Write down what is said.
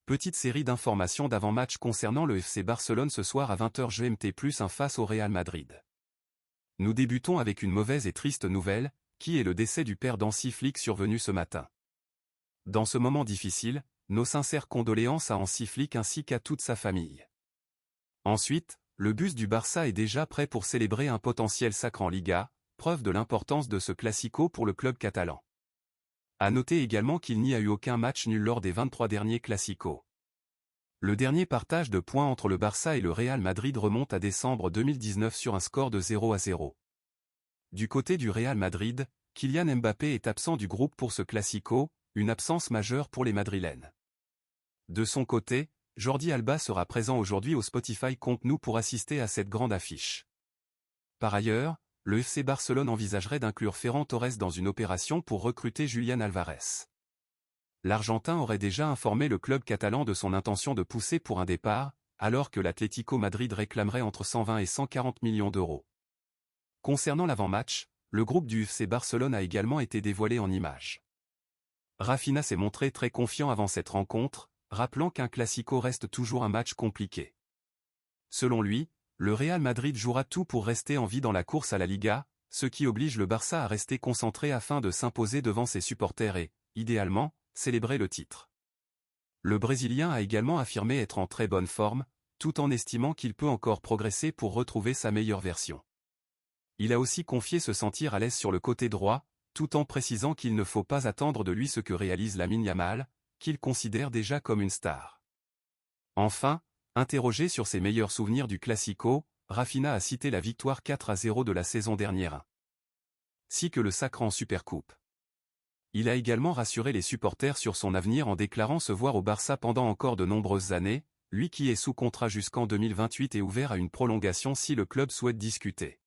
Petite série d'informations d'avant-match concernant le FC Barcelone ce soir à 20h GMT+1 face au Real Madrid. Nous débutons avec une mauvaise et triste nouvelle, qui est le décès du père d'Hansi Flick survenu ce matin. Dans ce moment difficile, nos sincères condoléances à Hansi Flick ainsi qu'à toute sa famille. Ensuite, le bus du Barça est déjà prêt pour célébrer un potentiel sacre en Liga, preuve de l'importance de ce classico pour le club catalan. À noter également qu'il n'y a eu aucun match nul lors des 23 derniers classicos. Le dernier partage de points entre le Barça et le Real Madrid remonte à décembre 2019 sur un score de 0-0. Du côté du Real Madrid, Kylian Mbappé est absent du groupe pour ce classico, une absence majeure pour les Madrilènes. De son côté, Jordi Alba sera présent aujourd'hui au Spotify Camp Nou pour assister à cette grande affiche. Par ailleurs, le FC Barcelone envisagerait d'inclure Ferran Torres dans une opération pour recruter Julián Álvarez. L'Argentin aurait déjà informé le club catalan de son intention de pousser pour un départ, alors que l'Atlético Madrid réclamerait entre 120 et 140 millions d'euros. Concernant l'avant-match, le groupe du FC Barcelone a également été dévoilé en images. Rafinha s'est montré très confiant avant cette rencontre, rappelant qu'un classico reste toujours un match compliqué. Selon lui, le Real Madrid jouera tout pour rester en vie dans la course à la Liga, ce qui oblige le Barça à rester concentré afin de s'imposer devant ses supporters et, idéalement, célébrer le titre. Le Brésilien a également affirmé être en très bonne forme, tout en estimant qu'il peut encore progresser pour retrouver sa meilleure version. Il a aussi confié se sentir à l'aise sur le côté droit, tout en précisant qu'il ne faut pas attendre de lui ce que réalise Lamine Yamal, qu'il considère déjà comme une star. Enfin, interrogé sur ses meilleurs souvenirs du Classico, Rafinha a cité la victoire 4-0 de la saison dernière, ainsi que le sacre en Supercoupe. Il a également rassuré les supporters sur son avenir en déclarant se voir au Barça pendant encore de nombreuses années, lui qui est sous contrat jusqu'en 2028 et ouvert à une prolongation si le club souhaite discuter.